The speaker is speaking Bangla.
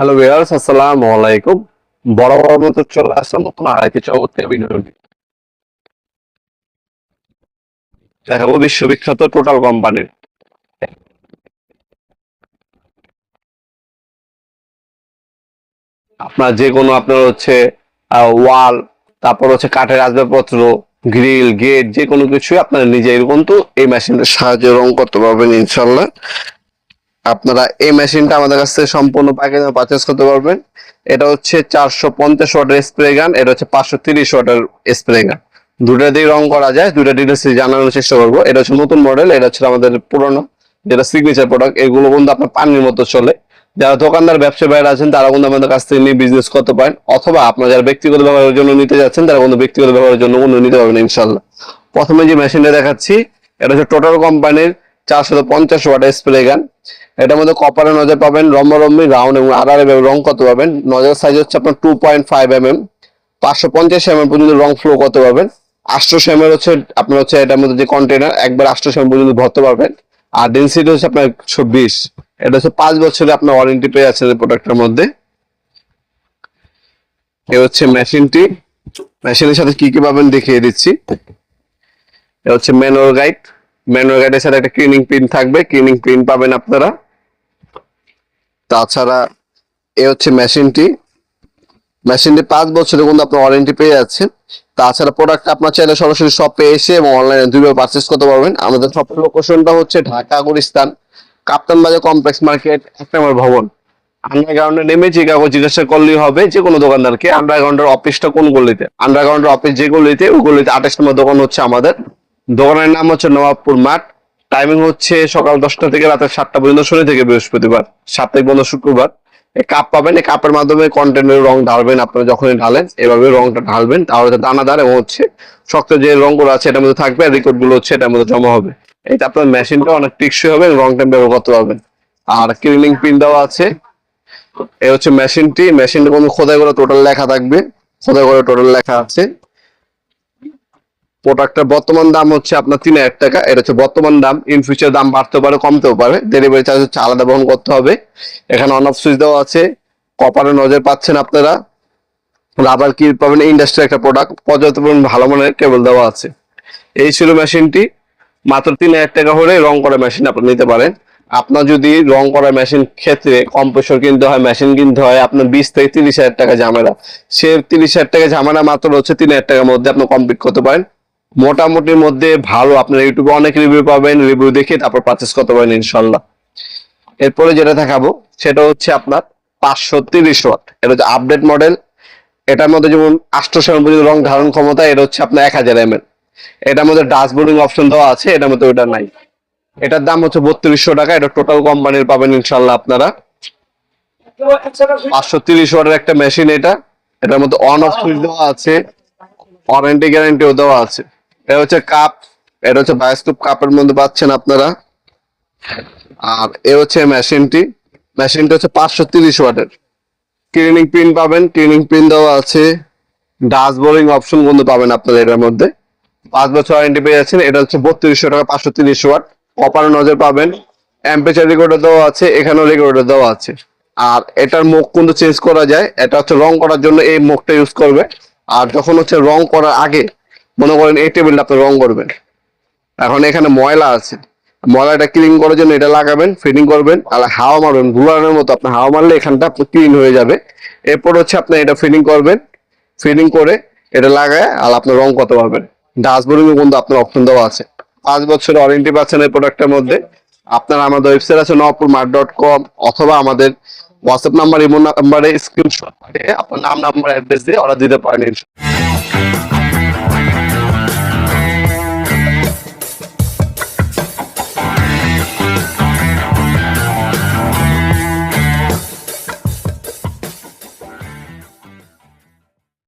হ্যালো ভিউয়ার্স, আসসালামু আলাইকুম। বড় বড় মতো চলে আসলাম নতুন আরেকটি চমৎকার ভিডিও নিয়ে। দেখাবো বিশ্ববিখ্যাত টোটাল কোম্পানির আপনার যে কোনো আপনার হচ্ছে ওয়াল, তারপর হচ্ছে কাঠের আসবাবপত্র, গ্রিল, গেট, যে কোনো কিছুই আপনারা নিজের কিন্তু এই মেশিনের সাহায্যে রং করতে পারবেন ইনশাল্লাহ। আপনারা এই মেশিনটা আমাদের কাছ থেকে সম্পূর্ণ প্যাকেজে পারচেস করতে পারবেন। এটা হচ্ছে 450 ওয়াটের স্প্রে গান, এটা হচ্ছে 530 ওয়াটের স্প্রে গান। দুটা দিয়ে রং করা যায়, দুটা ডিটেলস জানানোর চেষ্টা করবো। এটা হচ্ছে নতুন মডেল, এটা হচ্ছে আমাদের পুরনো যেটা সিগনেচার প্রোডাক্ট। এগুলো কিন্তু আপনার পানির মতো চলে। যারা দোকানদার ব্যবসা বাইরে আছেন তারা কিন্তু আমাদের কাছ থেকে নিয়ে বিজনেস করতে পারেন, অথবা আপনারা যারা ব্যক্তিগত ব্যবহারের জন্য নিতে যাচ্ছেন তারা কিন্তু ব্যক্তিগত ব্যবহারের জন্য কিন্তু নিতে পারবেন ইনশাল্লাহ। প্রথমে যে মেশিনটা দেখাচ্ছি এটা হচ্ছে টোটাল কোম্পানির 450 ওয়াটের স্প্রে গান। এটার মধ্যে কপারের নজর পাবেন, রম্বরম্বি, রাউন্ড এবং আড়াআড়ি এভাবে রং করতে পারবেন। নজর সাইজ হচ্ছে আপনার 2.5 mm, 550 mm পর্যন্ত রং ফ্লো করতে পারবেন। 800 mm হচ্ছে আপনার হচ্ছে এটার মধ্যে যে কন্টেনার, একবার 800 mm পর্যন্ত ভরতে পারবেন। আর ডেনসিটি হচ্ছে আপনার 120। এটা হচ্ছে 5 বছরের আপনার ওয়ারেন্টি পেয়ে যাচ্ছেন এই প্রোডাক্টের মধ্যে। এ হচ্ছে মেশিনটি। মেশিনের সাথে কি কি পাবেন দেখিয়ে দিচ্ছি। এ হচ্ছে ম্যানুয়াল গাইড। ম্যানুয়াল গাইডের সাথে একটা ক্লিনিং পিন থাকবে, ক্লিনিং পিন পাবেন আপনারা। তাছাড়া এ হচ্ছে মেশিনটি। 5 বছরের কিন্তু আপনার ওয়ারেন্টি পেয়ে যাচ্ছেন। তাছাড়া প্রোডাক্ট আপনার চাইলে সরাসরি শপে এসে এবং অনলাইনে দুইভাবে পারচেস করতে পারবেন। আমাদের শপের লোকেশনটা হচ্ছে ঢাকা গুলিস্তান, কাপ্তান বাজার কমপ্লেক্স মার্কেট, 1 নম্বর ভবন। আন্ডারগ্রাউন্ডে নেমে যে কাগজ জিজ্ঞাসা করলেই হবে যে কোনো দোকানদারকে আন্ডারগ্রাউন্ডের অফিসটা কোন গলিতে। আন্ডারগ্রাউন্ডের অফিস যে গলিতে, ওই গলিতে 28 নম্বর দোকান হচ্ছে আমাদের। দোকানের নাম হচ্ছে নবাবপুর মাঠ। টাইমিং হচ্ছে সকাল 10টা থেকে রাতে 7টা পর্যন্ত, শনি থেকে বৃহস্পতিবার, সাপ্তাহিক বন্ধ শুক্রবার। এই কাপ পাবেন, এই কাপের মাধ্যমে কন্টেনারের রং ঢালবেন। আপনারা যখনই ঢালেন এভাবে রংটা ঢালবেন, তাহলে দানাদার এবং হচ্ছে শক্ত যে রংগুলো আছে এটার মধ্যে থাকবে, আর রেকর্ড গুলো হচ্ছে এটার মধ্যে জমা হবে। এটা আপনার মেশিনটা অনেক টেকসই হবে এবং রং টাইম ব্যবহার করতে পারবেন। আর ক্লিনিং পিন দেওয়া আছে। এই হচ্ছে মেশিনটি। মেশিনটা কোনো খোদাই করে টোটাল লেখা থাকবে, খোদাই করে টোটাল লেখা আছে। প্রোডাক্টের বর্তমান দাম হচ্ছে আপনার 3000 টাকা। এটা হচ্ছে বর্তমান দাম, ইন ফিউচার দাম বাড়তে পারে, কমতেও পারে। ডেলিভারি চার্জ হচ্ছে আলাদা বহন করতে হবে। এখানে অন অফ সুইচ দেওয়া আছে, কপারের নজর পাচ্ছেন আপনারা, রাবার কি পাবেন। ইন্ডাস্ট্রি একটা প্রোডাক্ট, পর্যাপ্ত পরিমাণ ভালো মানের কেবল দেওয়া আছে। এই ছিল মেশিনটি। মাত্র 3000 টাকা হলে রং করা মেশিন আপনি নিতে পারেন। আপনার যদি রং করা মেশিন ক্ষেত্রে কম্প্রেসর কিনতে হয়, মেশিন কিনতে হয় আপনার 20 থেকে 30 হাজার টাকা ঝামেলা, সে 30 হাজার টাকা ঝামেলা মাত্র হচ্ছে 3000 টাকার মধ্যে আপনি কমপ্লিট করতে পারেন। মোটামুটির মধ্যে ভালো, আপনার ইউটিউবে অনেক রিভিউ পাবেন, রিভিউ দেখে তারপর পারচেস করতে পারেন ইনশাল্লাহ। এরপরে যেটা দেখাবো সেটা হচ্ছে আপনার 530 ওয়াট। এটা হচ্ছে আপডেট মডেল। এটার মধ্যে যেমন 800 পর্যন্ত রং ধারণ ক্ষমতা, এটা হচ্ছে আপনার 1000 ml। এটার মধ্যে ডাস্টবোর্ডিং অপশন দেওয়া আছে, এটার মধ্যে ওটা নাই। এটার দাম হচ্ছে 3200 টাকা। এটা টোটাল কোম্পানির পাবেন ইনশাল্লাহ আপনারা। 530 ওয়াটের একটা মেশিন এটা। এটার মধ্যে অন অফ সুইচ দেওয়া আছে, ওয়ারেন্টি গ্যারান্টিও দেওয়া আছে। এটা হচ্ছে কাপ। এটা হচ্ছে বায়োস্কোপ কাপের মধ্যে পাচ্ছেন আপনারা। আর এ হচ্ছে মেশিনটি। মেশিনটা হচ্ছে 530 ওয়াটের। ক্লিনিং পিন পাবেন, ক্লিনিং পিন দেওয়া আছে। ডাস্ট বোরিং অপশন কিন্তু পাবেন আপনারা এটার মধ্যে। 5 বছর ওয়ারেন্টি পেয়ে যাচ্ছেন। এটা হচ্ছে 3200 টাকা, 530 ওয়াট। কপার নজর পাবেন, টেম্পারেচার রেকর্ডার দেওয়া আছে, এখানেও রেকর্ডার দেওয়া আছে। আর এটার মুখ কিন্তু চেঞ্জ করা যায়। এটা হচ্ছে রং করার জন্য এই মুখটা ইউজ করবে। আর যখন হচ্ছে রং করার আগে মনে করেন এই টেবিলটা আপনি রং করবেন, এখন এখানে ময়লা আছে, ময়লাটা ক্লিন করার জন্য এটা লাগাবেন, ফিটিং করবেন, আর হাওয়া মারবেন ঘুরানোর মতো। আপনি হাওয়া মারলে এখানটা ক্লিন হয়ে যাবে। এরপর হচ্ছে আপনি এটা ফিটিং করবেন, ফিটিং করে এটা লাগায় আর আপনি রং করতে পারবেন। ডাস্টবোর্ডিং কিন্তু আপনার অপশন দেওয়া আছে। 5 বছরের ওয়ারেন্টি পাচ্ছেন এই প্রোডাক্টের মধ্যে। আপনার আমাদের ওয়েবসাইট আছে nawapurmart.com, অথবা আমাদের হোয়াটসঅ্যাপ নাম্বার, ইমো নাম্বারে স্ক্রিনশট দিয়ে আপনার নাম, নাম্বার, অ্যাড্রেস দিয়ে অর্ডার দিতে পারেন।